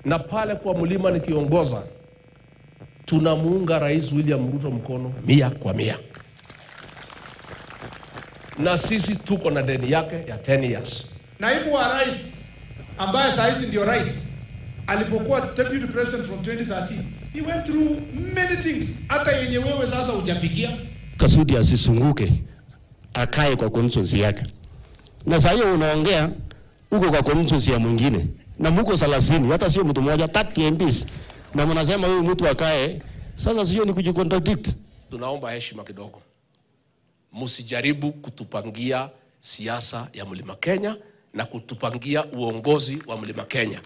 Na pale kwa mlima nikiongoza, tunamuunga Rais William Ruto mkono 100%. Na sisi tuko na deni yake ya 10 years. Naibu wa rais ambaye saa hizi ndio rais alipokuwa deputy president from 2013, he went through many things hata yenye wewe sasa hujafikia. Kasudi asisunguke, akae kwa constituency yake. Na sasa hiyo unaongea uko kwa constituency ya mwingine na mko 30, hata sio mtu mmoja, 30 MPs, na mnasema huyu mtu akae. Sasa sio ni kujicontradict. Tunaomba heshima kidogo. Msijaribu kutupangia siasa ya Mlima Kenya na kutupangia uongozi wa Mlima Kenya.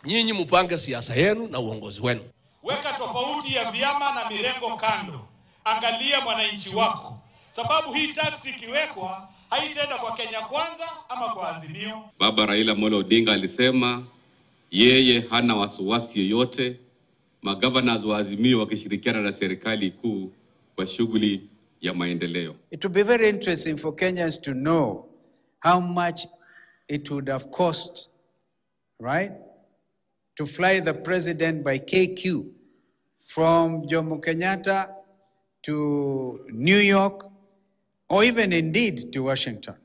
Nyinyi mpange siasa yenu na uongozi wenu. Weka tofauti ya vyama na mirengo kando. Angalia mwananchi wako. Sababu hii taksi ikiwekwa haitaenda kwa Kenya Kwanza ama kwa Azimio. Baba Raila Amolo Odinga alisema yeye hana wasiwasi yoyote magovernors wa Azimio wakishirikiana na serikali kuu kwa shughuli ya maendeleo. It would be very interesting for Kenyans to know how much it would have cost, right, to fly the president by KQ from Jomo Kenyatta to New York, or even indeed to Washington.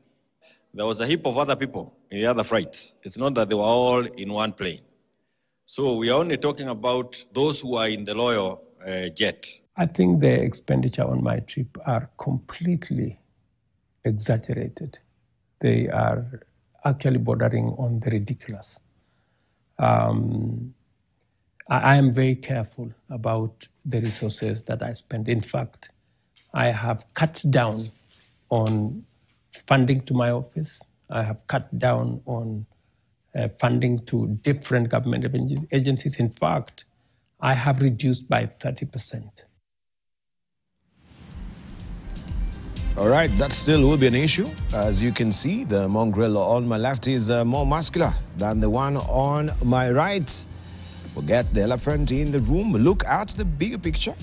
There was a heap of other people in the other flights. It's not that they were all in one plane. So we are only talking about those who are in the loyal jet. I think the expenditure on my trip are completely exaggerated. They are actually bordering on the ridiculous. I am very careful about the resources that I spend. In fact, I have cut down on funding to my office. I have cut down on funding to different government agencies. In fact, I have reduced by 30%. All right, that still will be an issue. As you can see, the mongrel on my left is more muscular than the one on my right. Forget the elephant in the room. Look at the bigger picture.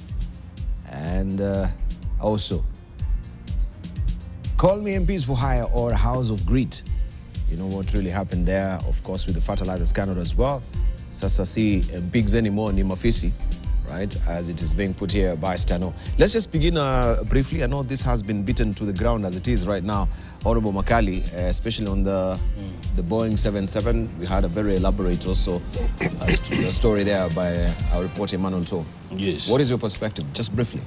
And also, call me MPs for hire or House of Greed. You know what really happened there, of course, with the fertilizer scandal as well. Sasa si MPs anymore, ni mafisi, right, as it is being put here by Stano. Let's just begin briefly. I know this has been beaten to the ground as it is right now. Honorable Makali, especially on the Boeing 77, we had a very elaborate also story there by our reporter Emmanuel To. Yes. What is your perspective, just briefly?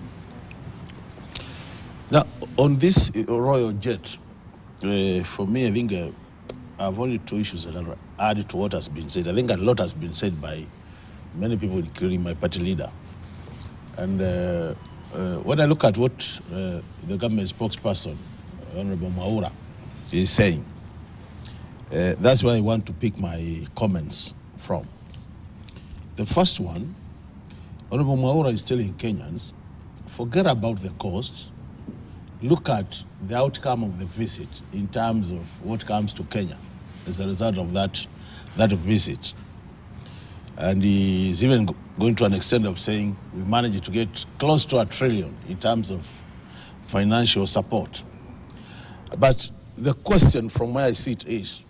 Now, on this royal jet, for me, I think I have only two issues that are added to what has been said. I think a lot has been said by many people, including my party leader. And when I look at what the government spokesperson, Honorable Mwaura, is saying, that's where I want to pick my comments from. The first one, Honorable Mwaura is telling Kenyans, forget about the cost, look at the outcome of the visit in terms of what comes to Kenya as a result of that visit. And he's even going to an extent of saying we managed to get close to $1 trillion in terms of financial support. But the question from where I sit is,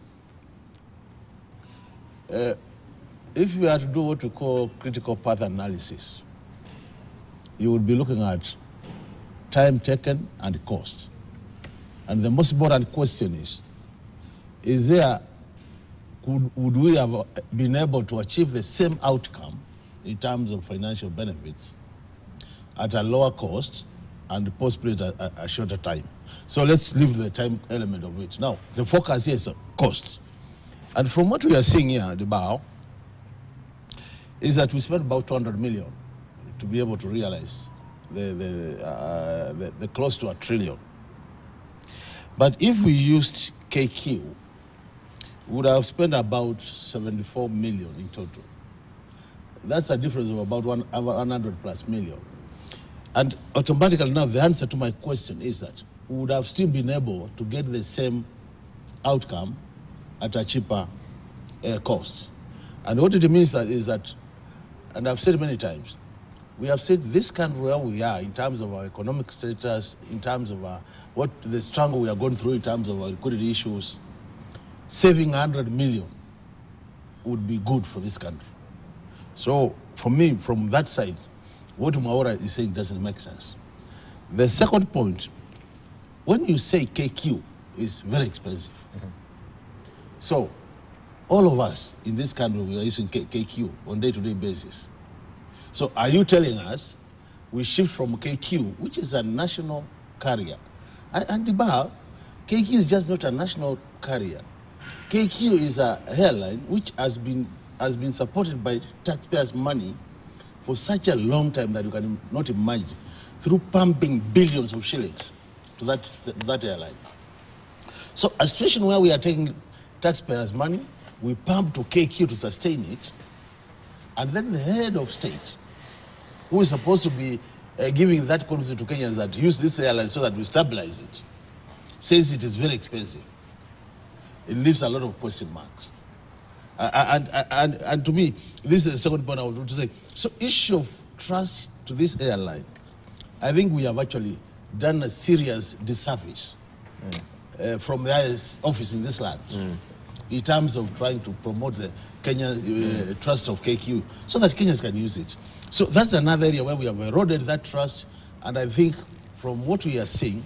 if we are to do what we call critical path analysis, you would be looking at time taken and cost. And the most important question is there, would we have been able to achieve the same outcome in terms of financial benefits at a lower cost and possibly at a shorter time? So let's leave the time element of it. Now, the focus here is cost. And from what we are seeing here, the bow, is that we spent about 200 million to be able to realize the close to $1 trillion. But if we used KQ, we would have spent about 74 million in total. That's a difference of about 100 plus million. And automatically now the answer to my question is that we would have still been able to get the same outcome at a cheaper cost. And what it means is that, and I've said many times, we have said this country where we are in terms of our economic status, in terms of what the struggle we are going through in terms of our liquidity issues, saving 100 million would be good for this country. So for me, from that side, what Maura is saying doesn't make sense. The second point, when you say KQ is very expensive, so all of us in this country, we are using KQ on day-to-day basis. So are you telling us we shift from KQ, which is a national carrier, and KQ is just not a national carrier. KQ is a airline which has been supported by taxpayers' money for such a long time that you can not imagine, through pumping billions of shillings to that airline. So a situation where we are taking taxpayers' money, we pump to KQ to sustain it, and then the head of state, who is supposed to be giving that confidence to Kenyans that use this airline so that we stabilize it, says it is very expensive. It leaves a lot of question marks. And to me, this is the second point I would want to say. So issue of trust to this airline, I think we have actually done a serious disservice from the highest office in this land in terms of trying to promote the Kenya trust of KQ so that Kenyans can use it. So that's another area where we have eroded that trust, and I think from what we are seeing,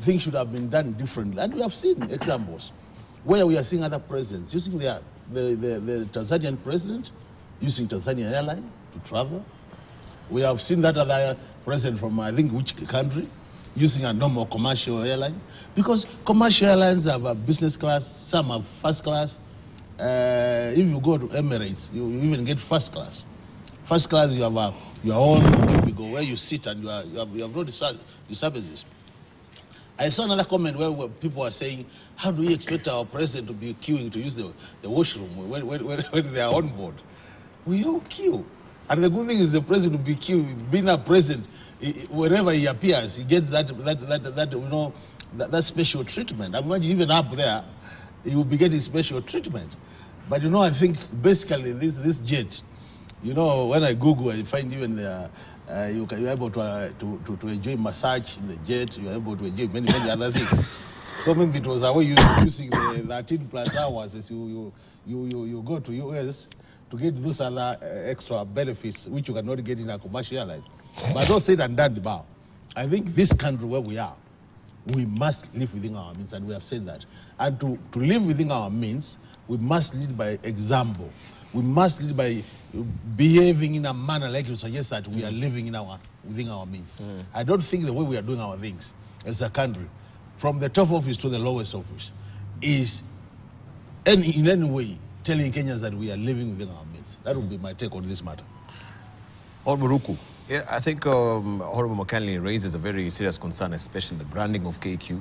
things should have been done differently. And we have seen examples where we are seeing other presidents using the Tanzanian president using Tanzania airline to travel. We have seen that other president from I think which country using a normal commercial airline, because commercial airlines have a business class, some have first class. If you go to Emirates, you even get first class. First class, you have your own cubicle where you sit and you have no disturbances. I saw another comment where people are saying, how do we expect our president to be queuing to use the washroom when they are on board? We all queue. And the good thing is the president will be queuing. Being a president, wherever he appears, he gets that special treatment. I imagine even up there, he will be getting special treatment. But I think basically this jet, when I Google, I find even you're able to enjoy massage in the jet. You're able to enjoy many other things. So maybe it was a way using the 13 plus hours as you go to US to get those other extra benefits which you cannot get in a commercial airline. But don't say it and done about. I think this country where we are, we must live within our means, and we have said that. And to live within our means, we must lead by example. We must lead by behaving in a manner like you suggest that we are living within our means. I don't think the way we are doing our things as a country, from the top office to the lowest office, is in any way telling Kenyans that we are living within our means. That would be my take on this matter. Honorable Ruku. Yeah, I think Honorable McKinley raises a very serious concern, especially the branding of KQ.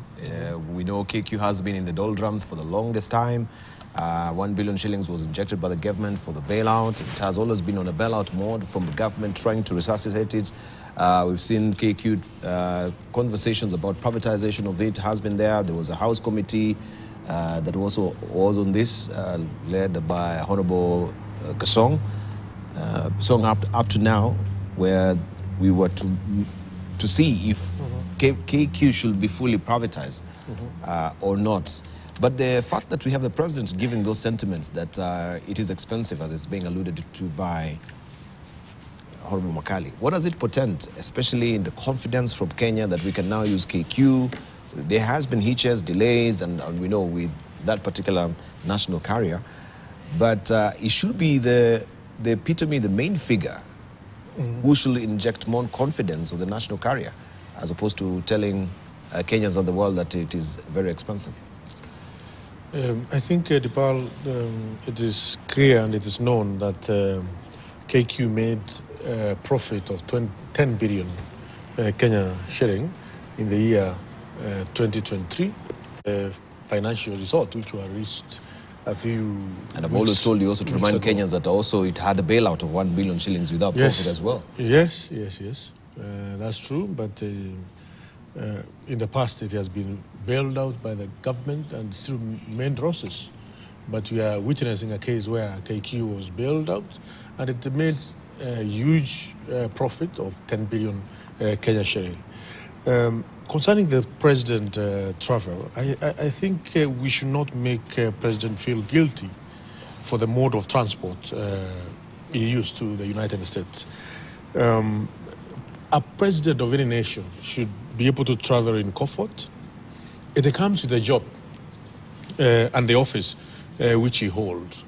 We know KQ has been in the doldrums for the longest time. 1 billion shillings was injected by the government for the bailout. It has always been on a bailout mode from the government trying to resuscitate it. We've seen KQ conversations about privatization of it has been there. There was a House committee that also was on this, led by Honorable Kasong. Up to now, where we were to see if KQ should be fully privatized or not. But the fact that we have the president giving those sentiments that it is expensive, as it's being alluded to by Honorable Makali, what does it portend, especially in the confidence from Kenya that we can now use KQ? There has been hitches, delays, and we know with that particular national carrier. But it should be the epitome, the main figure, who should inject more confidence with the national carrier, as opposed to telling Kenyans and the world that it is very expensive. I think, Dipal, it is clear and it is known that KQ made a profit of 10 billion Kenya shilling in the year 2023. Financial result, which were reached a few And I've always told you also to remind Kenyans that also it had a bailout of 1 billion shillings without profit as well. Yes. That's true, but in the past it has been bailed out by the government and still main process. But we are witnessing a case where KQ was bailed out and it made a huge profit of 10 billion Kenya shilling. Concerning the president travel, I think we should not make President feel guilty for the mode of transport he used to the United States. A president of any nation should be able to travel in comfort. It comes with a job and the office which he holds.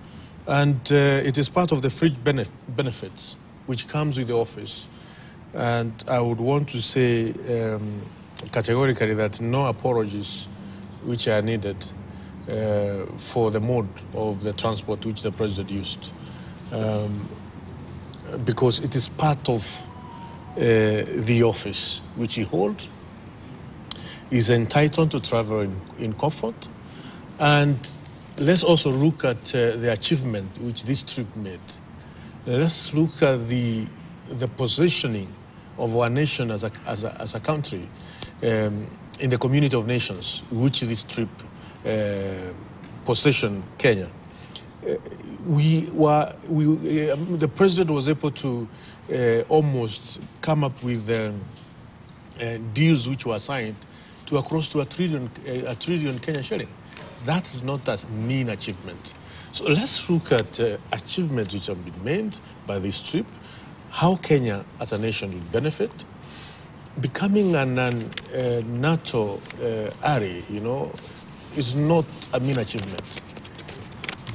And it is part of the fringe benefits which comes with the office. And I would want to say categorically that no apologies which are needed for the mode of the transport which the president used. Because it is part of the office which he holds. He's entitled to travel in comfort. And let's also look at the achievement which this trip made. Let's look at the positioning of our nation as a country in the community of nations, which this trip positioned Kenya. The president was able to almost come up with deals which were signed to close to a trillion Kenya shilling. That is not a mean achievement. So let's look at achievements which have been made by this trip, how Kenya as a nation will benefit. Becoming a NATO ally, is not a mean achievement.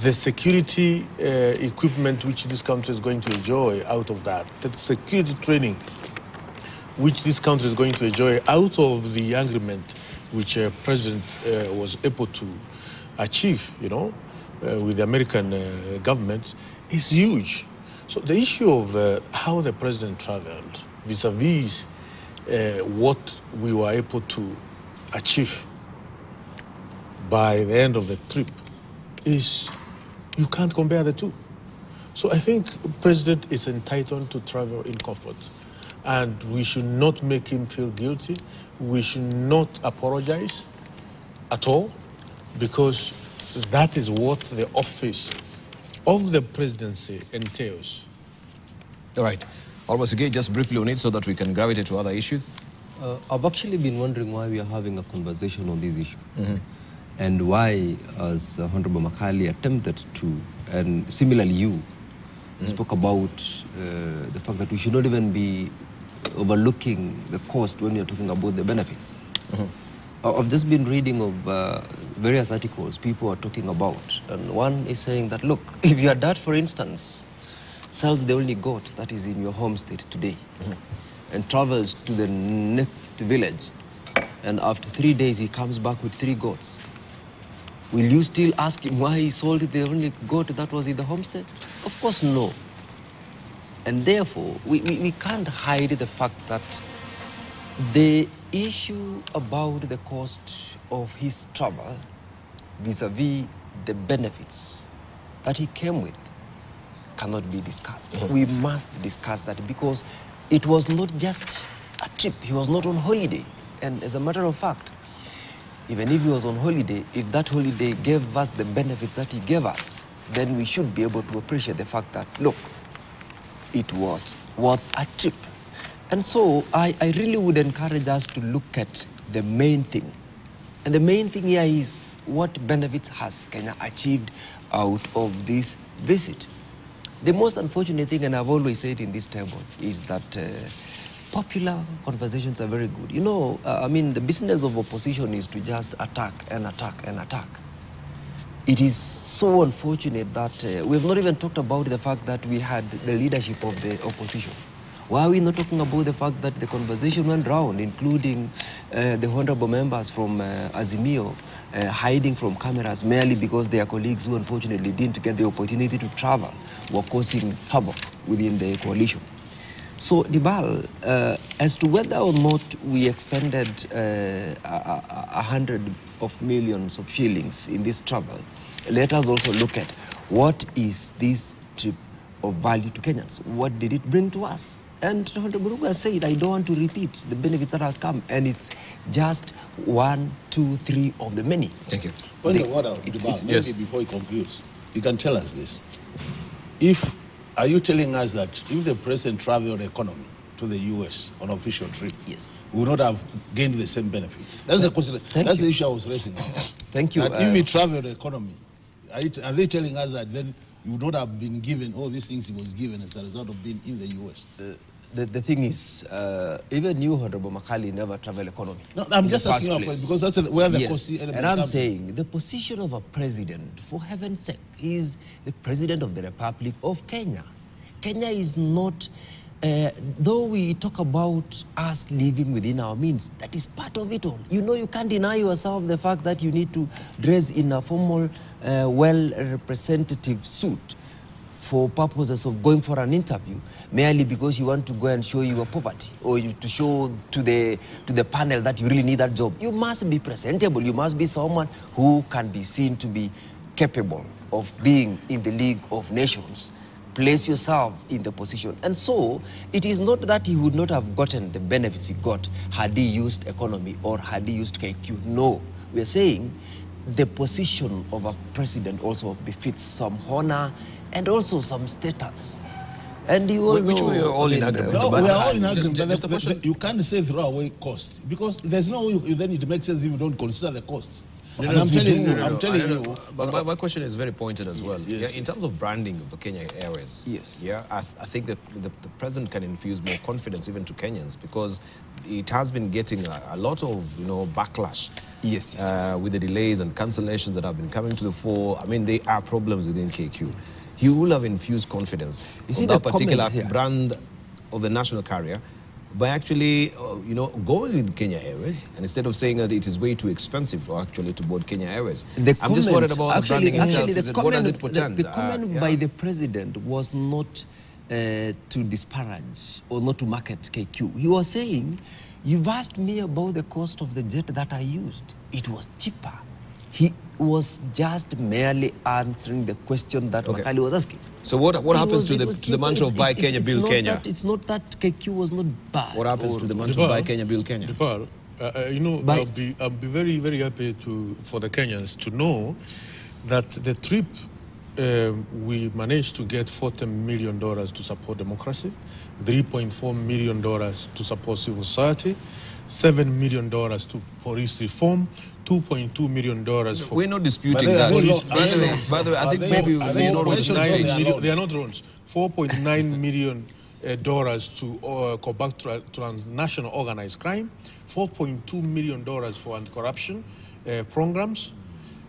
The security equipment which this country is going to enjoy out of that, the security training which this country is going to enjoy out of the agreement which President was able to achieve, with the American government is huge. So the issue of how the president traveled vis-a-vis what we were able to achieve by the end of the trip is, you can't compare the two. So I think the president is entitled to travel in comfort, and we should not make him feel guilty. We should not apologize at all, because that is what the office of the presidency entails. All right. Almost again, just briefly on it so that we can gravitate to other issues. I've actually been wondering why we are having a conversation on this issue. And why, as Honorable Makali attempted to, and similarly you, spoke about the fact that we should not even be overlooking the cost when we are talking about the benefits. I've just been reading of various articles people are talking about, and one is saying that, look, if your dad, for instance, sells the only goat that is in your home state today, and travels to the next village, and after 3 days he comes back with 3 goats, will you still ask him why he sold the only goat that was in the homestead? Of course, no. And therefore, we can't hide the fact that the issue about the cost of his travel vis-a-vis the benefits that he came with cannot be discussed. We must discuss that, because it was not just a trip. He was not on holiday. And as a matter of fact, even if he was on holiday, if that holiday gave us the benefits that he gave us, then we should be able to appreciate the fact that, look, it was worth a trip. And so I really would encourage us to look at the main thing. And the main thing here is, what benefits has Kenya achieved out of this visit? The most unfortunate thing, and I've always said in this table, is that popular conversations are very good. The business of opposition is to just attack and attack and attack. It is so unfortunate that we have not even talked about the fact that we had the leadership of the opposition. Why are we not talking about the fact that the conversation went round, including the honorable members from Azimio hiding from cameras merely because their colleagues who unfortunately didn't get the opportunity to travel were causing havoc within the coalition? So, Dibal, as to whether or not we expended 100 million of shillings in this travel, let us also look at what is this trip of value to Kenyans. What did it bring to us? And Honorable Ruto said, I don't want to repeat the benefits that has come, and it's just 1, 2, 3 of the many. Thank you. Maybe before he concludes, you can tell us this. Are you telling us that if the president traveled economy to the US on official trip, yes, we would not have gained the same benefits? That's the question. That's the issue I was raising. Thank you. If we traveled economy, are they telling us that then you would not have been given all these things he was given as a result of being in the US. The thing is, even you, Honorable Makali, never travel economy. No, I'm just asking you because that's where the cost element and I'm comes saying the position of a president, for heaven's sake, is the president of the Republic of Kenya. Kenya is not, though we talk about us living within our means, that is part of it all. You know, you can't deny yourself the fact that you need to dress in a formal, well-representative suit for purposes of going for an interview, merely because you want to go and show your poverty, or to show to the panel that you really need that job. You must be presentable. You must be someone who can be seen to be capable of being in the League of Nations. Place yourself in the position. And so, it is not that he would not have gotten the benefits he got had he used economy or had he used KQ. No. We are saying the position of a president also befits some honor and also some status. And you all which know, we are all in agreement. No, we are all in agreement. But you can't say throw away cost because there's no way then it makes sense if you don't consider the cost. And I'm telling you. But my question is very pointed as well. Yes, in terms of branding of the Kenya Airways, I think that the president can infuse more confidence even to Kenyans because it has been getting a lot of backlash. With the delays and cancellations that have been coming to the fore. I mean, there are problems within KQ. He will have infused confidence in that particular brand of the national carrier by actually, going with Kenya Airways, and instead of saying that it is way too expensive to board Kenya Airways. I'm just worried about the branding itself. What does it portend? The comment by the president was not to disparage or not to market KQ. He was saying, you've asked me about the cost of the jet that I used. It was cheaper. He was just merely answering the question that Makali was asking. So what happens to the mantra of buy Kenya, build Kenya? It's not that KQ was not bad. What happens to the mantra of buy Kenya, build Kenya? I'll be very, very happy for the Kenyans to know that the trip we managed to get $40 million to support democracy, $3.4 million to support civil society, $7 million to police reform, $2.2 million for... We're not disputing that. By the way, I think maybe they are not drones. $4.9 million to combat transnational organized crime, $4.2 million for anti-corruption programs.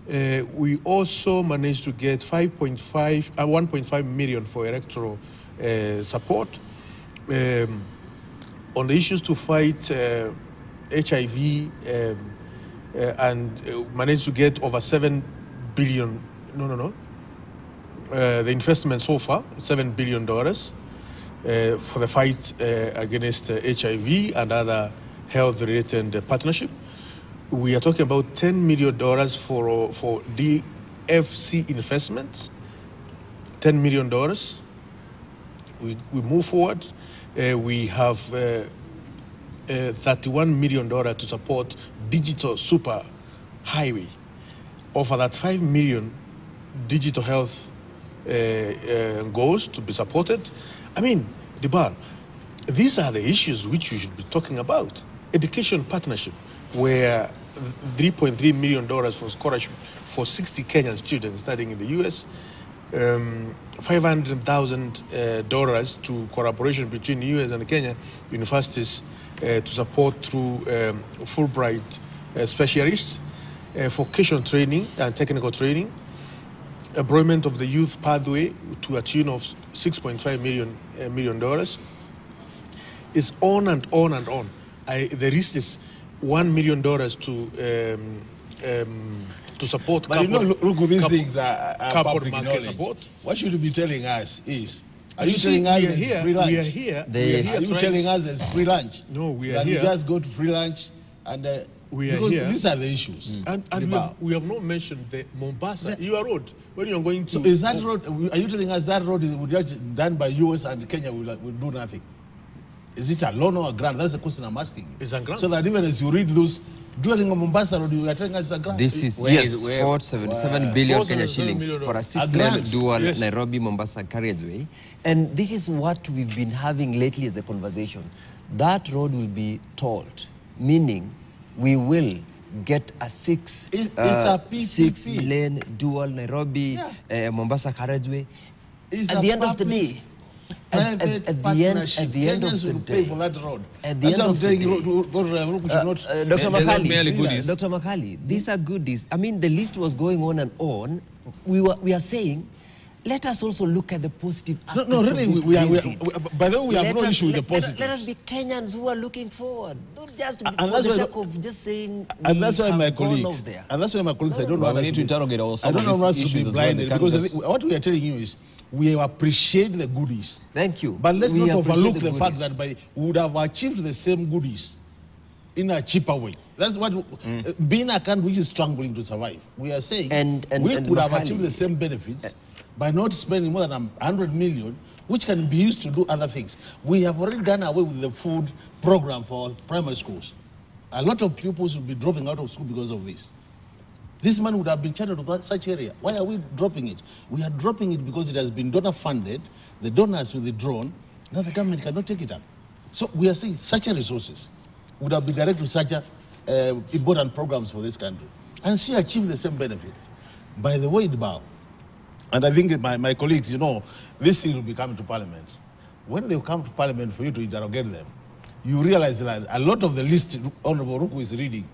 We also managed to get 1.5 million for electoral support. On the issues to fight HIV, and managed to get over 7 billion. The investment so far, $7 billion for the fight against HIV and other health-related partnership. We are talking about $10 million for DFC investments. $10 million. We move forward. We have $31 million to support digital super highway. Over that 5 million digital health goals to be supported. I mean, Debar, these are the issues which we should be talking about. Education partnership, where $3.3 million for scholarship for 60 Kenyan students studying in the US, $500,000 to collaboration between the US and Kenya universities to support through Fulbright specialists, vocational training and technical training, employment of the youth pathway to a tune of $6.5 million. It's on and on and on. The list is $1 million to support. But look, these things are public market support. What should you be telling us is, are you telling us it's free lunch? We are here. Are you telling us it's free lunch? No, we are that here. You just go to free lunch and we are here. These are the issues. And we have not mentioned the Mombasa road. When you are going to... So is that road, are you telling us that road is done by US and Kenya will do nothing? Is it a loan or a grant? That's the question I'm asking. It's a grant. So that even as you read those, dwelling on Mombasa Road, you are telling us it's a grant. This is, 477 billion Kenya shillings for a 6-lane dual Nairobi-Mombasa carriageway. And this is what we've been having lately as a conversation. That road will be tolled, meaning we will get a six lane dual Nairobi, Mombasa carriageway. At the end of the day, at the end of the day, for that road. At the end of the day, Dr. Makali, these are goodies. I mean, the list was going on and on. We are saying, let us also look at the positive aspect. No, really, by the way, we have no issue with the positive. Let us be Kenyans who are looking forward. Don't just for the sake of just saying. And that's why my colleagues, I don't want us to interrogate also. I don't want us to be blinded because what we are telling you is we appreciate the goodies. Thank you. But let's not overlook the fact that we would have achieved the same goodies in a cheaper way. That's what being a country which is struggling to survive. We are saying we could have achieved the same benefits by not spending more than 100 million, which can be used to do other things. We have already done away with the food program for primary schools. A lot of pupils will be dropping out of school because of this. This money would have been channeled to such area. Why are we dropping it? We are dropping it because it has been donor funded. The donors will withdrawn. Now the government cannot take it up. So we are saying such resources would have been directed to such important programs for this country. And she achieved the same benefits. By the way, Bao, and I think my colleagues, you know, this thing will be coming to Parliament. When they come to Parliament for you to interrogate them, you realize that a lot of the list Honorable Ruku is reading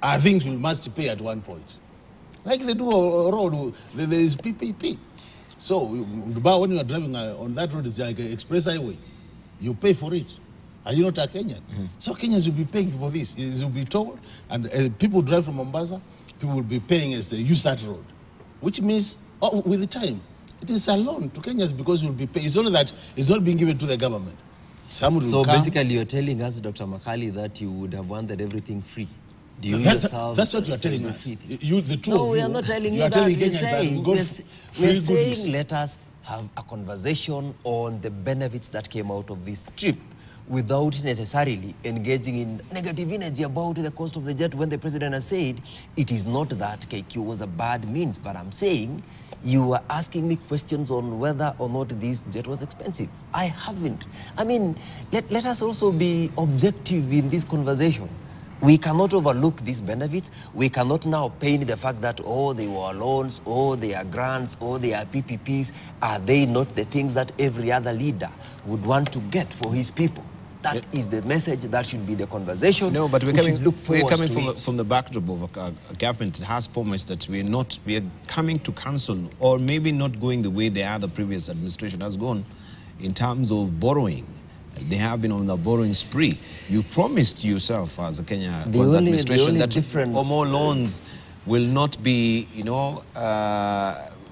are things we must pay at one point. Like they do a road, there is PPP. So when you are driving on that road, it's like an express highway. You pay for it. Are you not a Kenyan? So Kenyans will be paying for this. It will be told, and people drive from Mombasa, people will be paying as they use that road. Which means, with the time, it is a loan to Kenyans because we will be paying. It's only that it's not being given to the government. So basically you're telling us, Dr. Makali, that you would have wanted everything free. Do you yourself? That's what you are telling us. No, we are not telling you that. We're saying let us have a conversation on the benefits that came out of this trip without necessarily engaging in negative energy about the cost of the jet when the president has said it is not that KQ was a bad means, but I'm saying you are asking me questions on whether or not this jet was expensive. I haven't. I mean, let us also be objective in this conversation. We cannot overlook these benefits. We cannot now paint the fact that, oh, they were loans, oh, they are grants, oh, they are PPPs. Are they not the things that every other leader would want to get for his people? That is the message. That should be the conversation. No, but we're coming from the backdrop of a government that has promised that we are coming to cancel or maybe not going the way the other previous administration has gone in terms of borrowing. They have been on the borrowing spree. You promised yourself as a Kenya administration that more loans will not be, will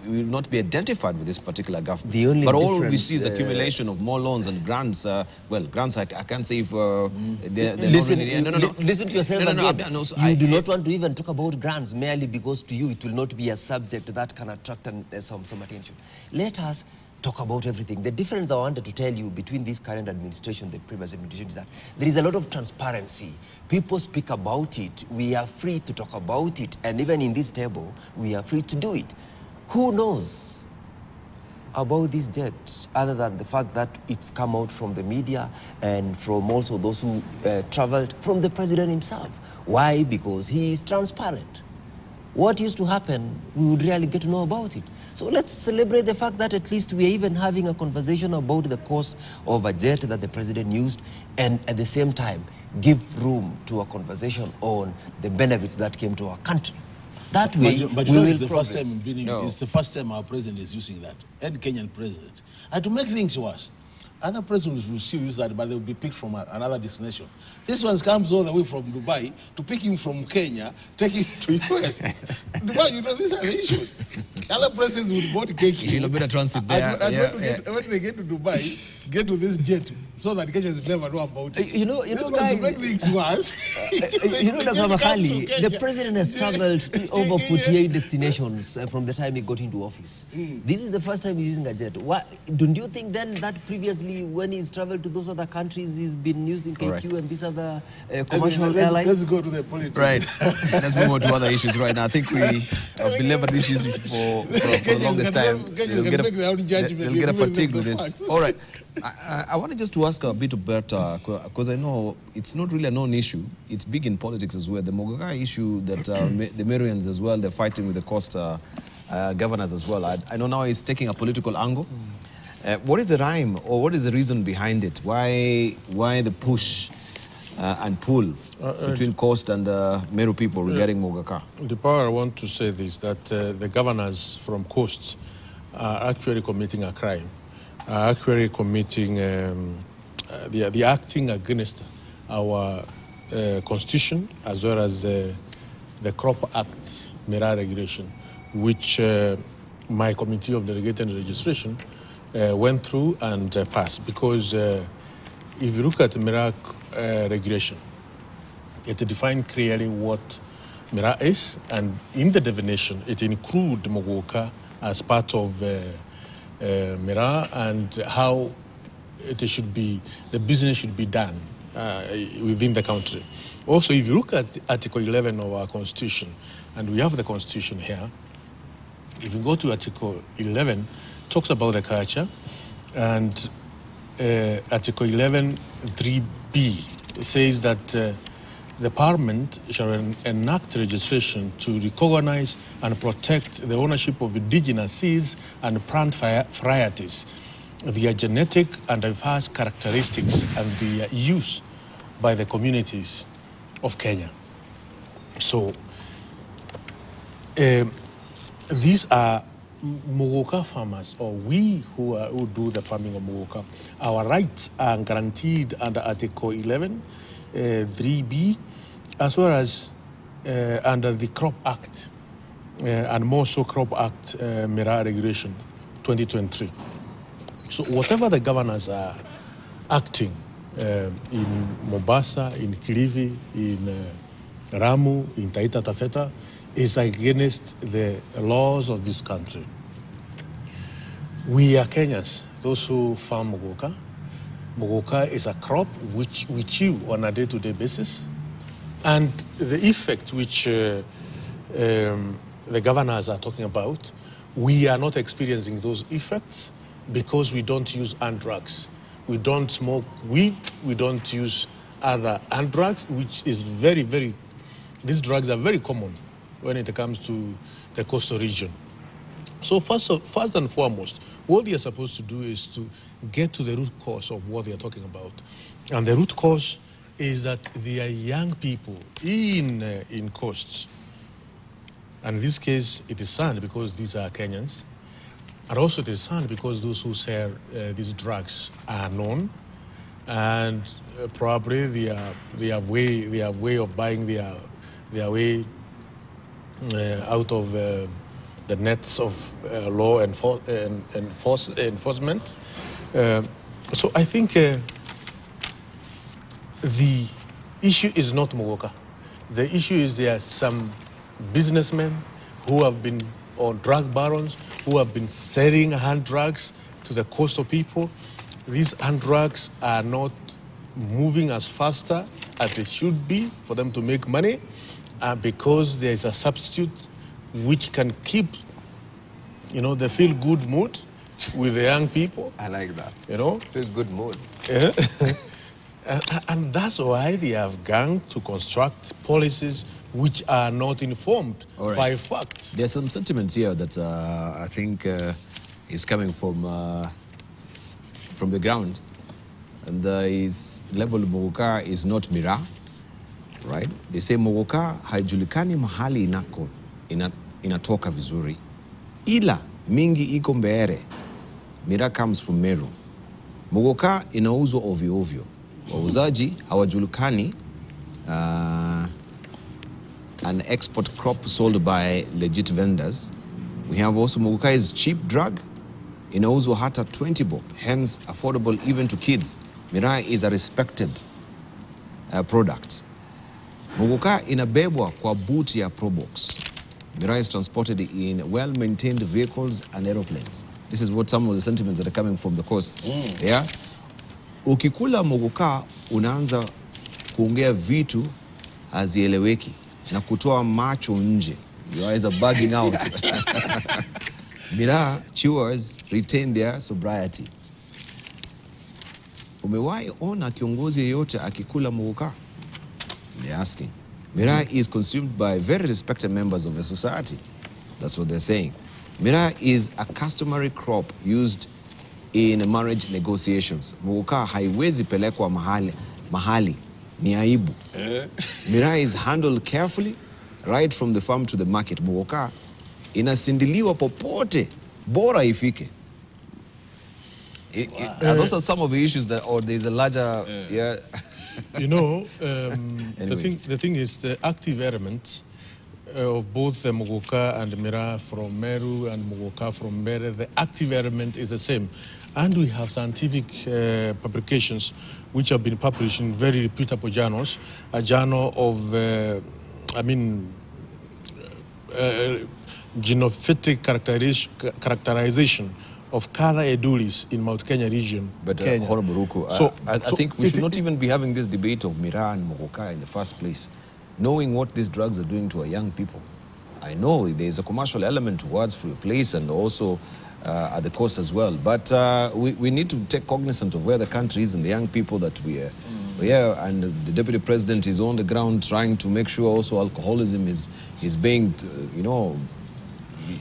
not be identified with this particular government. But all we see is accumulation of more loans and grants. Well, grants, I can't say if listen to yourself again. You do not want to even talk about grants merely because to you it will not be a subject that can attract some attention. Let us talk about everything. The difference I wanted to tell you between this current administration and the previous administration is that there is a lot of transparency. People speak about it. We are free to talk about it. And even in this table, we are free to do it. Who knows about this jet other than the fact that it's come out from the media and from also those who traveled from the president himself? Why? Because he is transparent. What used to happen, we would really get to know about it. So let's celebrate the fact that at least we are even having a conversation about the cost of a jet that the president used, and at the same time give room to a conversation on the benefits that came to our country. That way, but we will it's the first time it's the first time our president is using that, and Kenyan president. And to make things worse, other presidents will still use that, but they will be picked from another destination. This one comes all the way from Dubai to pick him from Kenya, take him to US. Dubai, you know, these are the issues. Other presidents would go to KQ. A little bit of transit there. When they get to Dubai, get to this jet, so that Kenyans will never know about it. You know, guys, to make things worse. Dr. Makali, the president has traveled over 48 destinations from the time he got into office. This is the first time he's using a jet. Don't you think then that previously usually when he's traveled to those other countries, he's been using KQ Right. and these other commercial airlines. Let's go to the politics. Right. Let's move on to other issues right now. I think we have belabored these issues for the longest time. They'll get a fatigue with this. All right. I wanted just to ask a bit about, because I know it's not really a known issue. It's big in politics as well. The Mogoka issue that the Marians as well, they're fighting with the coast governors as well. I know now it's taking a political angle. What is the rhyme or what is the reason behind it? Why the push and pull between coast and Meru people regarding Mogoka? The power I want to say this, that the governors from coast are actually committing a crime, are actually committing, the acting against our constitution as well as the Crop Act Mera regulation, which my committee of delegated registration went through and passed. Because if you look at the Mera regulation, it defines clearly what Mera is, and in the definition, it includes Mogoka as part of Mera and how it should be, the business should be done within the country. Also, if you look at Article 11 of our Constitution, and we have the Constitution here, if you go to Article 11, talks about the culture, and Article 11(3)(b) says that the Parliament shall enact legislation to recognize and protect the ownership of indigenous seeds and plant varieties, their genetic and diverse characteristics, and their use by the communities of Kenya. So, these are Mogoka farmers, or we who do the farming of Mogoka. Our rights are guaranteed under Article 11(3)(b), as well as under the Crop Act, and more so Crop Act Mera Regulation 2023. So whatever the governors are acting in Mombasa, in Kilifi, in Ramu, in Taita Taveta, is against the laws of this country. We are Kenyans, those who farm Mogoka. Mogoka is a crop which we chew on a day-to-day basis. And the effect which the governors are talking about, we are not experiencing those effects because we don't use hand drugs. We don't smoke weed, we don't use other hand drugs, which is these drugs are very common when it comes to the coastal region. So first and foremost, what they are supposed to do is to get to the root cause of what they are talking about. And the root cause is that they are young people in coasts. And in this case, it is sad because these are Kenyans. And also it is sad because those who sell these drugs are known. And probably they have way of buying their way out of the nets of law enforcement. So I think the issue is not Mogoka. The issue is there are some businessmen who have been, or drug barons, who have been selling hand drugs to the coastal people. These hand drugs are not moving as faster as they should be for them to make money, because there is a substitute which can keep, the feel-good mood with the young people. I like that. Feel-good mood. And that's why they have gone to construct policies which are not informed by fact. There's some sentiments here that I think is coming from the ground. And his level of Mogoka is not Mira, right? They say Mogoka haijulikani mahali inako inatoka vizuri. Ila mingi iko Mbeere. Mira comes from Meru. Mogoka inauzwa ovyo ovyo. Wauzaji hawajulikani. An export crop sold by legit vendors. We have also Mogoka is cheap drug. Inauzwa hata 20 bob, hence affordable even to kids. Miraa is a respected product. Mogoka inabebwa kwa boot ya Probox. Miraa is transported in well-maintained vehicles and aeroplanes. This is what some of the sentiments that are coming from the coast. Yeah. ukikula mogoka unaanza kuongea vitu hazieleweki na kutoa macho nje. Your eyes are bugging out. Miraa chewers retain their sobriety. Umewahi ona kiongozi yeyote akikula mogoka? They're asking. Miraa is consumed by very respected members of the society. That's what they're saying. Miraa is a customary crop used in marriage negotiations. Mogoka haiwezi pelekwa mahali. Ni aibu. Miraa is handled carefully right from the farm to the market. Mogoka inasindiliwa popote bora ifike. Those are some of the issues that, or there's a larger, You know, Anyway. the thing is the active elements of both the mogoka and Miraa from Meru and mogoka from Mere, the active element is the same. And we have scientific publications which have been published in very reputable journals. A journal of, genophytic characterization of Kala edulis in Mount Kenya region, But Kenya. Honorable Ruko, I think we should not even be having this debate of Miraa and mogoka in the first place, knowing what these drugs are doing to our young people. I know there's a commercial element towards for your place and also at the coast as well, but we need to take cognizance of where the country is and the young people that we are. Yeah, and the Deputy President is on the ground trying to make sure also alcoholism is being,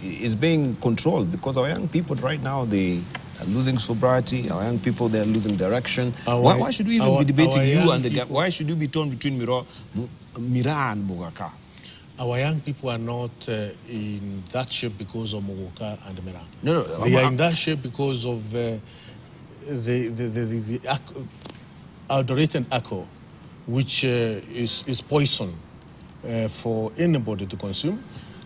is being controlled, because our young people right now, they are losing sobriety. Our young people, they are losing direction. Why should we even be debating you and the guy? Why should you be torn between Miraa and mogoka? Our young people are not in that shape because of mogoka and Miraa. No, They are in that shape because of the adulterated alcohol, which is poison for anybody to consume.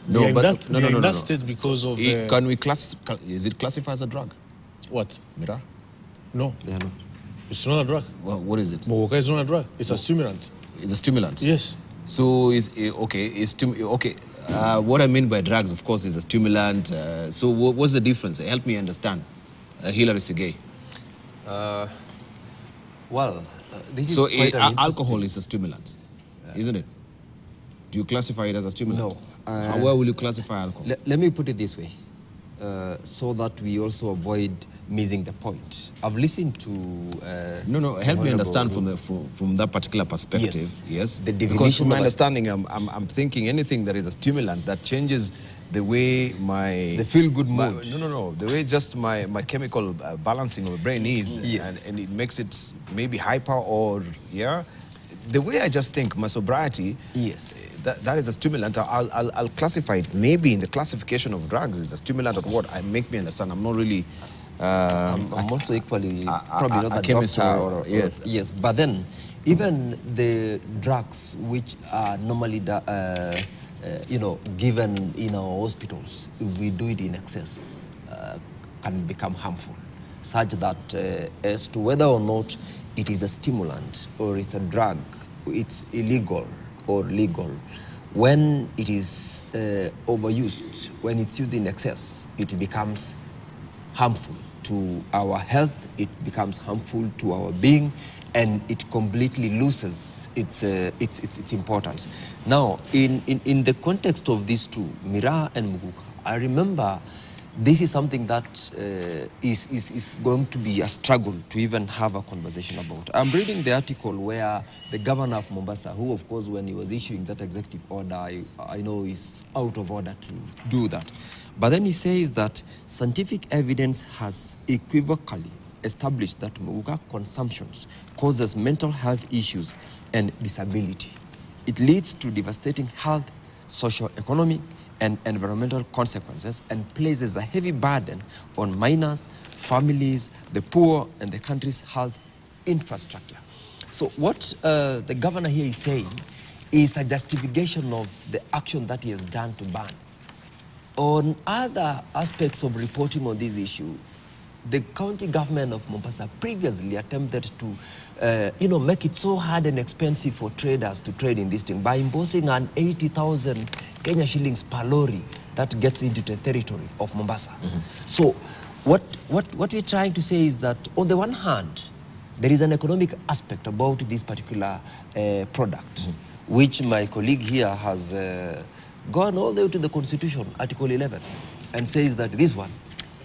No, they are but in that state because of. Can we classify? Is it classified as a drug? What? Miraa? No. They are not. It's not a drug. Well, what is it? Mogoka is not a drug. It's a stimulant. It's a stimulant. Yes. So what I mean by drugs, of course, is a stimulant. So what's the difference? Help me understand. Hilary Sigay. This So is quite an alcohol is a stimulant, isn't it? Do you classify it as a stimulant? No. Where will you classify alcohol? Let me put it this way, so that we also avoid missing the point. I've listened to... help me understand from that particular perspective. Yes. The definition because from my of understanding, I'm thinking anything that is a stimulant that changes the way the feel-good mood. The way just my chemical balancing of the brain is, Yes. and it makes it maybe hyper or, the way I just think, my sobriety, yes, that is a stimulant. I'll classify it maybe in the classification of drugs is a stimulant or what. Make me understand. I'm not really... I'm also equally probably not a chemist doctor yes. But then even the drugs which are normally given in our hospitals, if we do it in excess, can become harmful, such that as to whether or not it is a stimulant or it's a drug, it's illegal or legal. When it is overused, when it's used in excess, it becomes harmful to our health, it becomes harmful to our being, and it completely loses its importance. Now, in the context of these two, Miraa and mogoka, I remember this is something that is going to be a struggle to even have a conversation about. I'm reading the article where the governor of Mombasa, who of course when he was issuing that executive order, I know is out of order to do that. But then he says that scientific evidence has equivocally established that mogoka consumption causes mental health issues and disability. It leads to devastating health, socio-economic, and environmental consequences, and places a heavy burden on minors, families, the poor, and the country's health infrastructure. So what the governor here is saying is a justification of the action that he has done to ban. On other aspects of reporting on this issue, the county government of Mombasa previously attempted to, make it so hard and expensive for traders to trade in this thing by imposing an 80,000 Kenya shillings per lorry that gets into the territory of Mombasa. So what we're trying to say is that on the one hand, there is an economic aspect about this particular product, which my colleague here has gone all the way to the Constitution, Article 11, and says that this one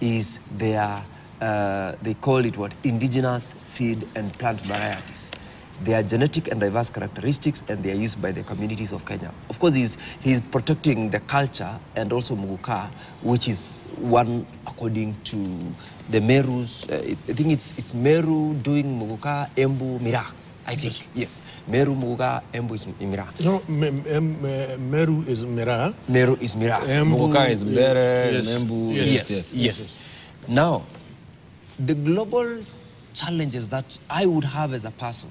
is their, they call it what? Indigenous seed and plant varieties. They are genetic and diverse characteristics, and they are used by the communities of Kenya. Of course, he's protecting the culture and also Muguka, which is one according to the Merus. I think it's Meru doing Muguka, Embu, Mira. I think, yes. Meru, Muguka, Embu is Mira. No, Meru is Mira. Meru is Mira. Muguka is Mbere, yes. Embu. Yes. Now, the global challenges that I would have as a person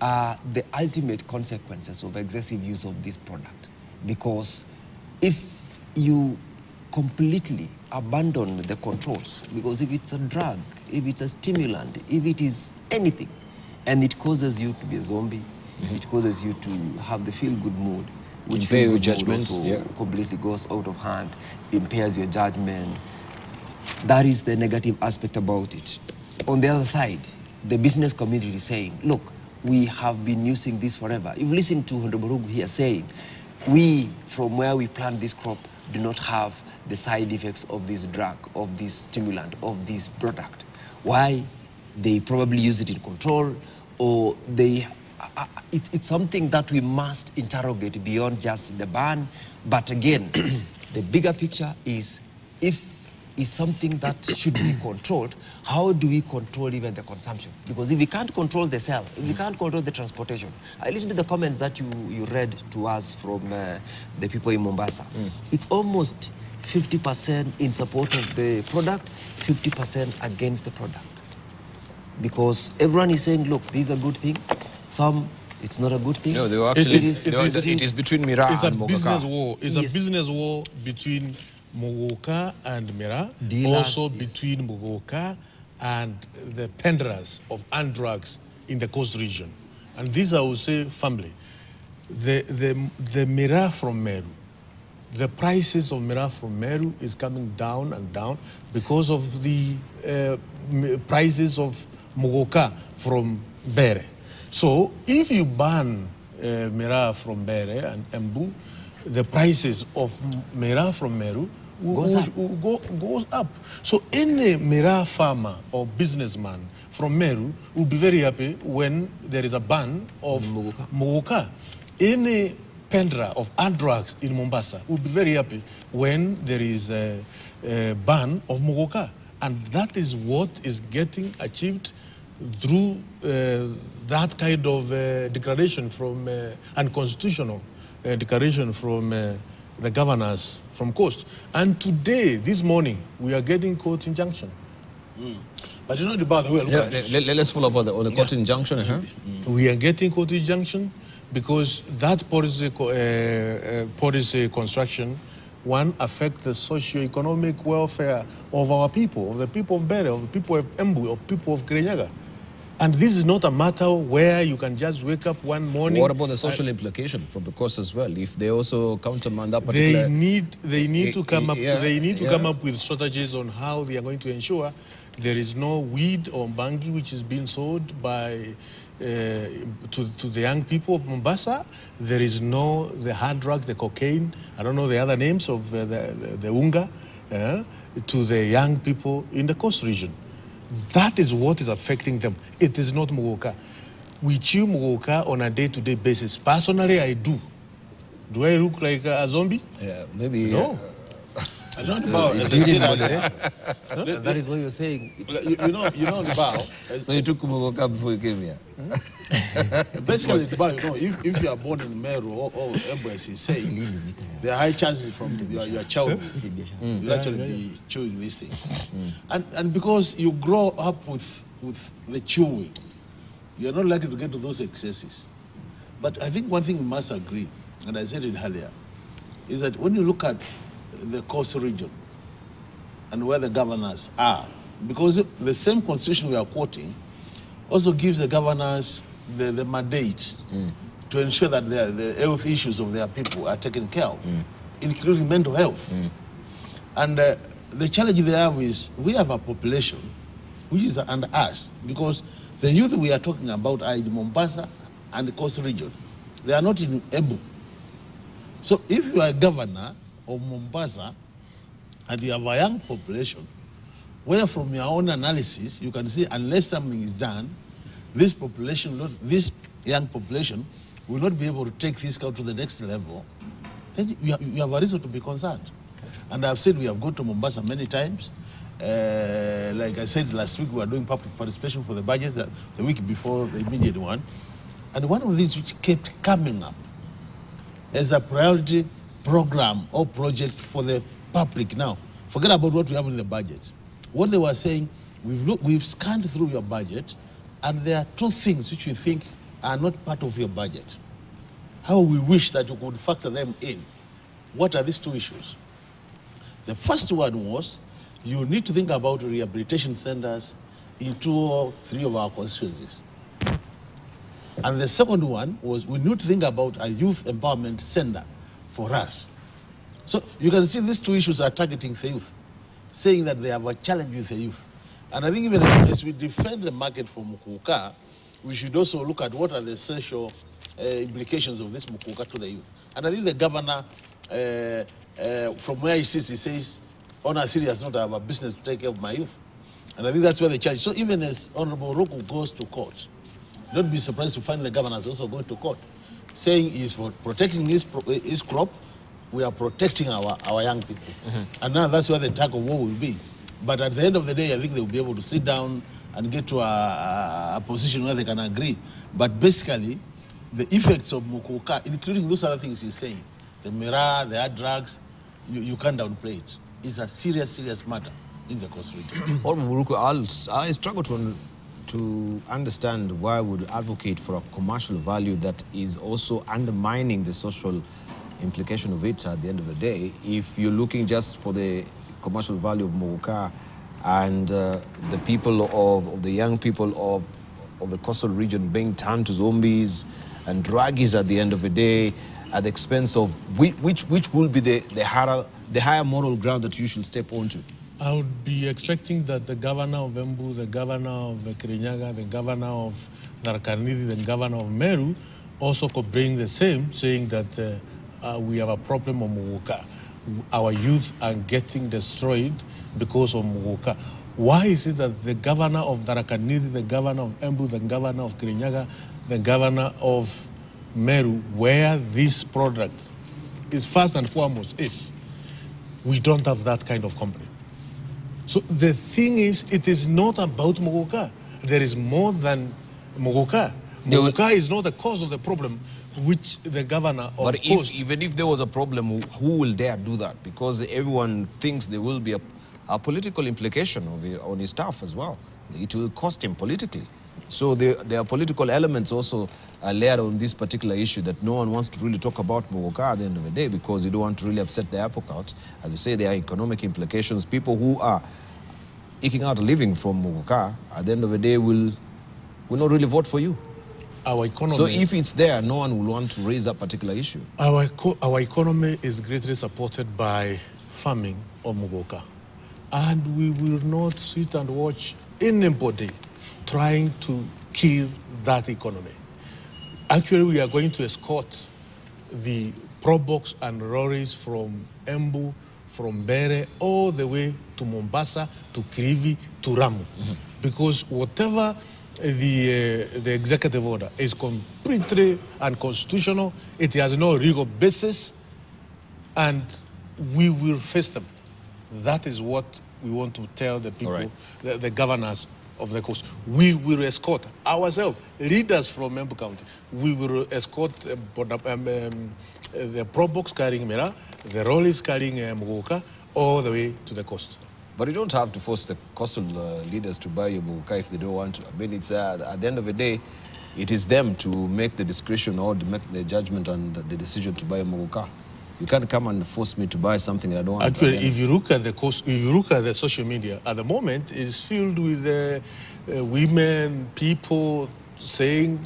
are the ultimate consequences of excessive use of this product. Because if you completely abandon the controls, because if it's a drug, if it's a stimulant, if it is anything, and it causes you to be a zombie, it causes you to have the feel-good mood, which feel-good judgments also completely goes out of hand, impairs your judgment. That is the negative aspect about it. On the other side, the business community is saying, look, we have been using this forever. You've listened to Honorable Rugu here saying, we, from where we plant this crop, do not have the side effects of this drug, of this stimulant, of this product. Why? They probably use it in control, or they, it's something that we must interrogate beyond just the ban. But again, the bigger picture is, if is something that should be controlled, how do we control even the consumption? Because if we can't control the sale, if we can't control the transportation, I listened to the comments that you read to us from the people in Mombasa. It's almost 50% in support of the product, 50% against the product. Because everyone is saying, look, this is a good thing. Some, it's not a good thing. No, they were actually, it is between Mira and Muguka. Business war. It's a business war between Muguka and Mira, Dealers, also between Muguka and the peddlers of drugs in the coast region. And these, I would say, family. The Mira from Meru, the prices of Mira from Meru is coming down and down because of the prices of Muguka from Bere. So if you ban Mira from Bere and Embu, the prices of Mira from Meru goes up. So any Mira farmer or businessman from Meru will be very happy when there is a ban of Muguka. Any peddler of drugs in Mombasa will be very happy when there is a ban of Muguka. And that is what is getting achieved through that kind of declaration from unconstitutional declaration from the governors from Coast. And today, this morning, we are getting court injunction. But you know, by the way, let's follow up on the court injunction. We are getting court injunction because that policy construction, one, affects the socio-economic welfare of our people, of the people of Bere, of the people of Embu, of people of Kirinyaga. And this is not a matter where you can just wake up one morning. What about the social implication from the course as well? If they also countermand that particular... They need to come up. They need to come up with strategies on how they are going to ensure there is no weed or bangi which is being sold by to the young people of Mombasa. There is no the hard drugs, the cocaine. I don't know the other names of the unga to the young people in the coast region. That is what is affecting them. It is not Muguka. We chew Muguka on a day-to-day basis. Personally, I do. Do I look like a zombie? Yeah, maybe. No. I don't know about that is what you're saying. You know about. So you took Muguka before you came here? Basically, you know, if you are born in Meru or Embu, as he's saying, there are high chances from your childhood you actually be chewing these things. And because you grow up with the chewing, you're not likely to get to those excesses. But I think one thing we must agree, and I said it earlier, is that when you look at the coast region and where the governors are, because the same constitution we are quoting also gives the governors the mandate to ensure that the health issues of their people are taken care of, including mental health. And the challenge they have is we have a population which is under us, because the youth we are talking about are in Mombasa and the coast region. They are not in Embu. So if you are a governor of Mombasa and you have a young population, where from your own analysis you can see unless something is done, this population, this young population will not be able to take this out to the next level, then you have a reason to be concerned. And I've said we have gone to Mombasa many times. Like I said last week, we were doing public participation for the budgets, the week before the immediate one. And one of these which kept coming up as a priority program or project for the public now. Forget about what we have in the budget. What they were saying, we've scanned through your budget, and there are two things which we think are not part of your budget. How we wish that you could factor them in. What are these two issues? The first one was, you need to think about rehabilitation centers in 2 or 3 of our constituencies. And the second one was, we need to think about a youth empowerment center for us. So you can see these two issues are targeting the youth, saying that they have a challenge with the youth. And I think even as we defend the market for Mukuka, we should also look at what are the social implications of this Mukuka to the youth. And I think the governor, from where he sits, he says, on a serious note, I have a business to take care of my youth. And I think that's where the challenge. So even as Honorable Ruto goes to court, don't be surprised to find the governors also going to court, saying he's for protecting his crop, we are protecting our young people. And now that's where the tug of war will be. But at the end of the day, I think they will be able to sit down and get to a position where they can agree. But basically, the effects of Mukuka, including those other things he's saying, the miraa, the hard drugs, you can't downplay it. It's a serious, serious matter in the coast region. I struggle to understand why would advocate for a commercial value that is also undermining the social implication of it at the end of the day. If you're looking just for the commercial value of Muguka and the people of the young people of the coastal region being turned to zombies and druggies at the end of the day, at the expense of which will be the higher moral ground that you should step onto? I would be expecting that the governor of Embu, the governor of Kirinyaga, the governor of Tharaka-Nithi, the governor of Meru also could bring the same, saying that we have a problem on Muguka. Our youth are getting destroyed because of Muguka. Why is it that the governor of Tharaka-Nithi, the governor of Embu, the governor of Kirinyaga, the governor of Meru, where this product is first and foremost is, we don't have that kind of company. So the thing is, it is not about Muguka. There is more than Muguka. Muguka is not the cause of the problem, which the governor of even if there was a problem, who will dare do that? Because everyone thinks there will be a political implication on his staff as well. It will cost him politically. So there are political elements also layered on this particular issue that no one wants to really talk about Muguka at the end of the day, because you don't want to really upset the apple cart. As you say, there are economic implications. People who are eking out a living from Muguka at the end of the day will not really vote for you. Our economy, so if it's there, no one will want to raise that particular issue. Our economy is greatly supported by farming of Muguka. And we will not sit and watch anybody trying to kill that economy. Actually, we are going to escort the probox and lorries from Embu, from Bere, all the way to Mombasa, to Kirivi, to Ramu. Because whatever the executive order is completely unconstitutional, it has no legal basis, and we will face them. That is what we want to tell the people, the governors of the coast. We will escort ourselves, leaders from Embu County. We will escort the probox carrying Mera, the lorries carrying Muguka, all the way to the coast. But you don't have to force the coastal leaders to buy your Muguka if they don't want to. I mean, it's at the end of the day, it is them to make the discretion or to make the judgment and the decision to buy a Muguka. You can't come and force me to buy something that I don't want. Actually, if you look at the coast, if you look at the social media at the moment, it's filled with women, people saying,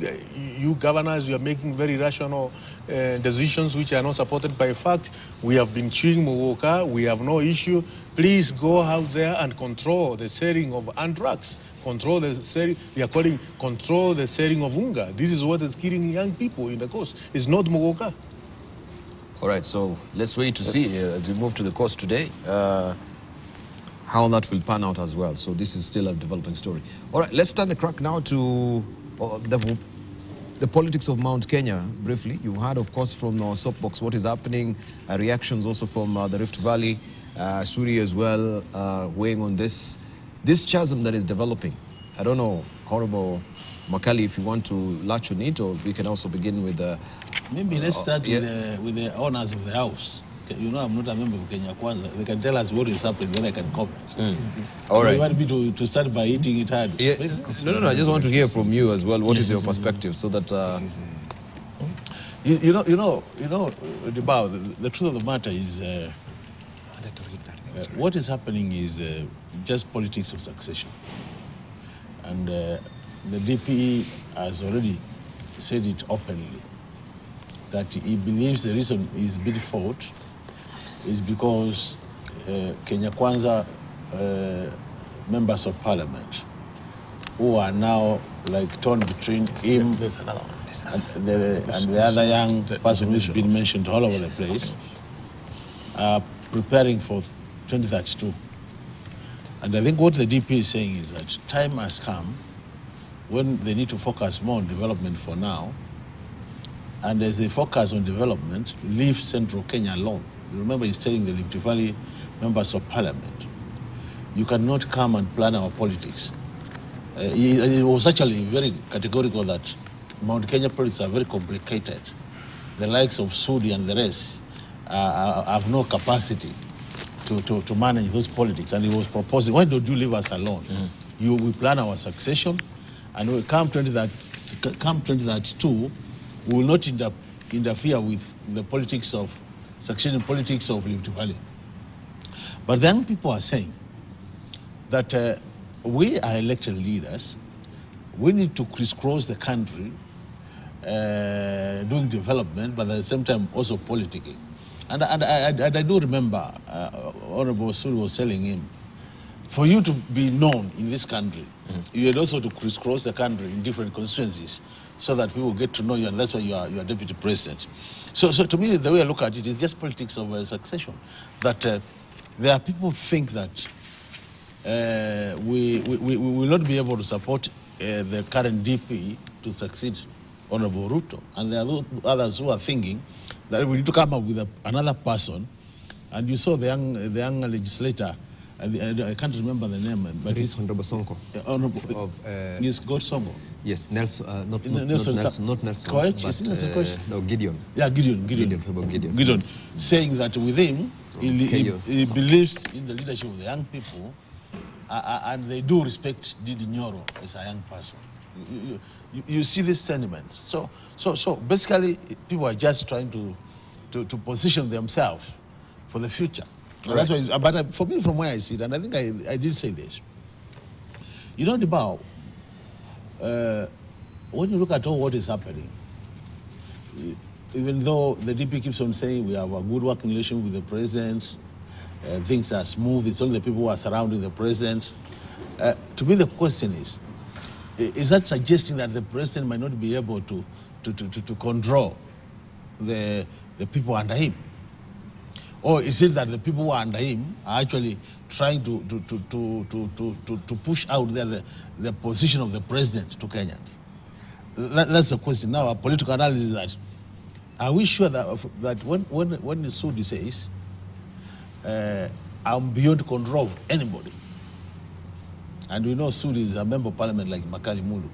you governors, you are making very rational decisions which are not supported by fact. We have been chewing Muguka, we have no issue. Please go out there and control the selling of drugs. control the selling. They are calling control the selling of unga. This is what is killing young people in the coast. It's not Mugoka. All right, so let's wait to see as we move to the coast today how that will pan out as well. So this is still a developing story. All right, let's turn the crack now to the politics of Mount Kenya briefly. You've heard, of course, from our soapbox what is happening, reactions also from the Rift Valley, Suri as well, weighing on this chasm that is developing. I don't know, Honorable Makali, if you want to latch on it, or we can also begin with the... Maybe let's start with the owners of the house. You know, I'm not a member of Kenya Kwanza. They can tell us what is happening, then I can comment. All right. You want me to start by eating it hard? Yeah. No, I just want to hear from you as well. What is your perspective, so that... You know, the truth of the matter is what is happening is just politics of succession. And the DPE has already said it openly, that he believes the reason he's been fought is because Kenya Kwanza members of parliament who are now like torn between him and the other young person who's been mentioned all over the place are preparing for 2032. And I think what the DP is saying is that time has come when they need to focus more on development for now. And as they focus on development, leave Central Kenya alone. You remember he's telling the Rift Valley members of parliament, you cannot come and plan our politics. He was actually very categorical that Mount Kenya politics are very complicated. The likes of Sudi and the rest have no capacity to manage those politics. And he was proposing, why don't you leave us alone? We plan our succession, and we come 2032, we will not interfere with the politics of succession politics of Rift Valley. But the young people are saying that we are elected leaders. We need to crisscross the country, doing development, but at the same time also politicking. And I do remember Honorable Suri was telling him, for you to be known in this country, you had also to crisscross the country in different constituencies so that people get to know you, and that's why you are deputy president. So to me, the way I look at it is just politics of succession. That there are people who think that we will not be able to support the current DP to succeed Honorable Ruto. And there are others who are thinking that we need to come up with another person. And you saw the young legislator, I can't remember the name, but it's Honorable Sonko. Yes, God Sonko. Yes, Nelson, not Nelson. Coach, but no, Gideon. Yeah, Gideon. Gideon, saying that with him, he believes in the leadership of the young people, and they do respect Didi Nyoro as a young person. You see these sentiments. So basically, people are just trying to position themselves for the future. Right. That's why. But for me, from where I see it, and I think I did say this. You know, Debao, when you look at all what is happening, even though the DP keeps on saying we have a good working relation with the president, things are smooth, it's only the people who are surrounding the president. To me, the question is that suggesting that the president might not be able to control the people under him? Or is it that the people who are under him are actually trying to push out the position of the president to Kenyans? That's the question. Now, a political analysis is that, are we sure that when the Sudi says, I'm beyond control of anybody, and we know Sudi is a member of parliament like Makali Mulu,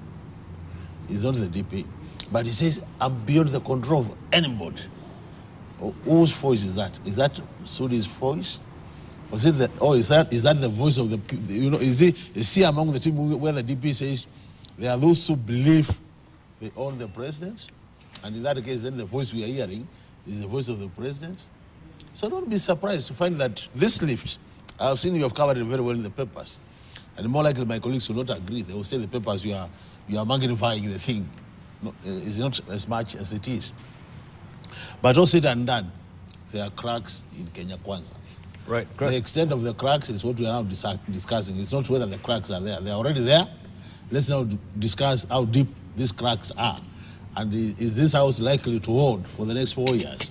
he's not the DP, but he says, I'm beyond the control of anybody. Whose voice is that? Is that Sudi's voice? Or is that the voice of the people? You know, is he among the team where the DP says there are those who believe they own the president? And in that case, then the voice we are hearing is the voice of the president. So don't be surprised to find that this lift, I've seen you have covered it very well in the papers. And more likely my colleagues will not agree. They will say the papers, you are magnifying the thing. No, it's not as much as it is. But all said and done, there are cracks in Kenya Kwanza. Right. The extent of the cracks is what we are now discussing. It's not whether the cracks are there. They are already there. Let's now discuss how deep these cracks are. And is this house likely to hold for the next 4 years?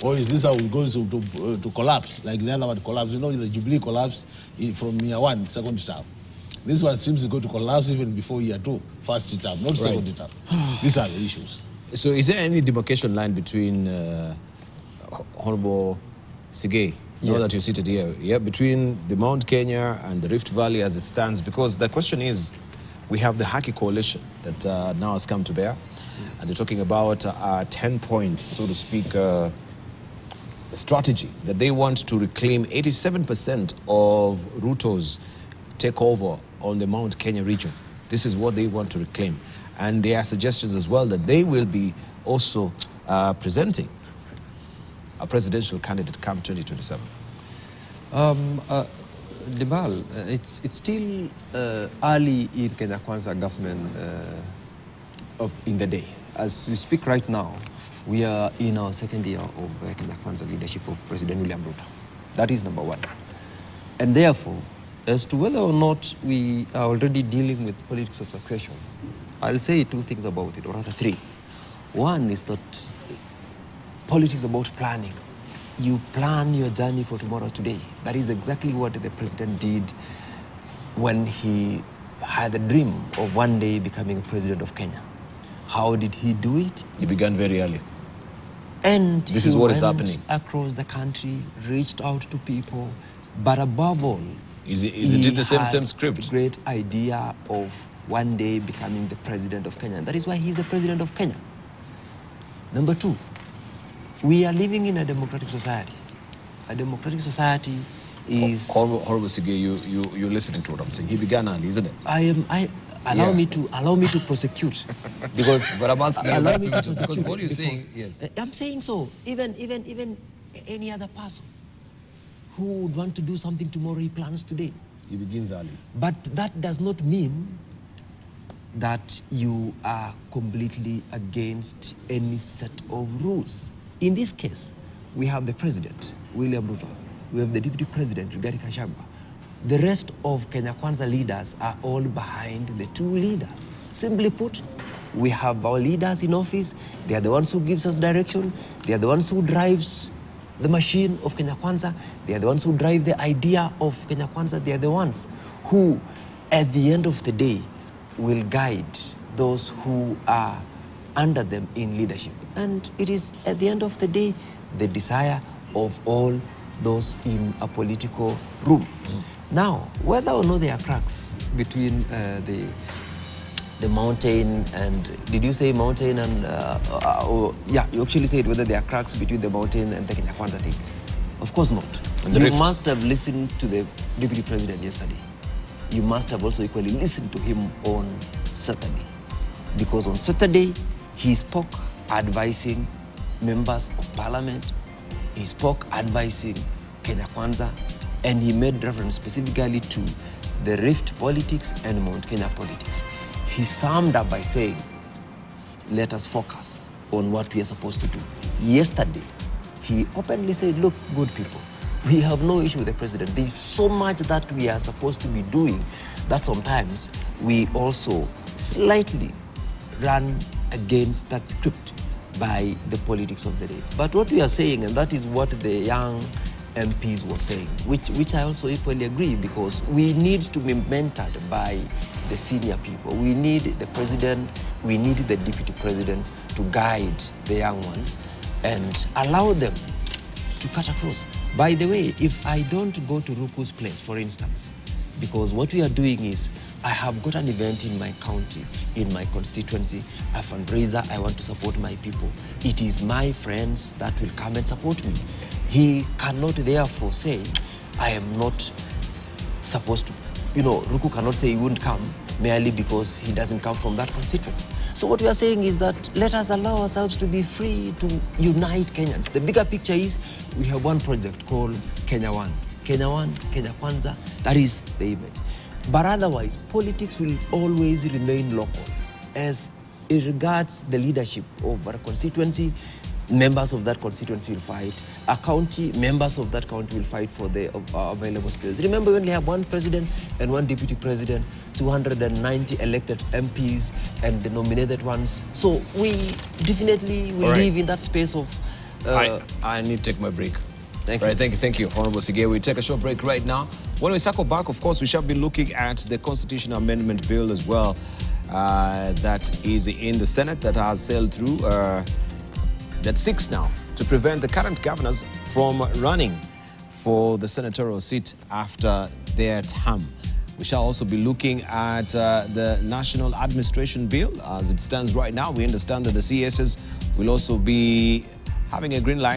Or is this how it goes to collapse, like the other one collapsed? You know, the Jubilee collapsed from year 1, second term. This one seems to go to collapse even before year 2, first term, not second term. These are the issues. So is there any demarcation line between Honorable Sigei, now that you're seated here, between the Mount Kenya and the Rift Valley as it stands? Because the question is, we have the Haki Coalition that now has come to bear, and they're talking about a 10-point, so to speak, strategy that they want to reclaim 87% of Ruto's takeover on the Mount Kenya region. This is what they want to reclaim. And there are suggestions as well that they will be also presenting a presidential candidate come 2027. Debal, it's still early in Kenya Kwanza government in the day. As we speak right now, we are in our second year of Kenya Kwanza leadership of President William Ruto. That is number one. And therefore, as to whether or not we are already dealing with politics of succession, I'll say 2 things about it, or rather 3. One is that politics is about planning. You plan your journey for tomorrow today. That is exactly what the president did when he had the dream of one day becoming a president of Kenya. How did he do it? He began very early. And this is what is happening across the country, reached out to people, but above all, is it the same script? Great idea of one day becoming the president of Kenya. And that is why he's the president of Kenya. Number 2, we are living in a democratic society. A democratic society is... Horrible Sige, you're listening to what I'm saying. He began early, isn't it? Allow me to prosecute, because but I'm asking allow me to prosecute, because what you're saying, I'm saying so. Even any other person who would want to do something tomorrow, he plans today. He begins early. But that does not mean that you are completely against any set of rules. In this case, we have the president, William Ruto. We have the deputy president, Rigathi Gachagua. The rest of Kenya Kwanza leaders are all behind the 2 leaders. Simply put, we have our leaders in office. They are the ones who gives us direction. They are the ones who drives the machine of Kenya Kwanza. They are the ones who drive the idea of Kenya Kwanza. They are the ones who, at the end of the day, will guide those who are under them in leadership. And it is, at the end of the day, the desire of all those in a political room. Now, whether or not there are cracks between the mountain and, did you say mountain and, yeah, you actually said whether there are cracks between the mountain and the Kenya Kwanza thing. Of course not. You must have listened to the deputy president yesterday. You must have also equally listened to him on Saturday. Because on Saturday, he spoke advising members of parliament. He spoke advising Kenya Kwanza, and he made reference specifically to the Rift politics and Mount Kenya politics. He summed up by saying, let us focus on what we are supposed to do. Yesterday, he openly said, look, good people, we have no issue with the president. There's so much that we are supposed to be doing that sometimes we also slightly run against that script by the politics of the day. But what we are saying, and that is what the young MPs were saying, which I also equally agree, because we need to be mentored by the senior people. We need the president, we need the deputy president to guide the young ones and allow them to cut across. By the way, if I don't go to Ruku's place, for instance, because what we are doing is, I have got an event in my county, in my constituency, a fundraiser, I want to support my people. It is my friends that will come and support me. He cannot therefore say, I am not supposed to. You know, Ruku cannot say he wouldn't come merely because he doesn't come from that constituency. So what we are saying is that let us allow ourselves to be free to unite Kenyans. The bigger picture is we have one project called Kenya One. Kenya One, Kenya Kwanza, that is the image. But otherwise, politics will always remain local. As it regards the leadership of our constituency, members of that constituency will fight. A county, members of that county will fight for the available space. Remember, we only have one president and one deputy president, 290 elected MPs and the nominated ones. So we definitely will live in that space of... I need to take my break. Thank you. Thank you, Honorable Sige. We take a short break right now. When we circle back, of course, we shall be looking at the Constitutional Amendment Bill as well that is in the Senate that has sailed through, that seeks now to prevent the current governors from running for the senatorial seat after their term. We shall also be looking at the National Administration Bill as it stands right now. We understand that the CSs will also be having a green light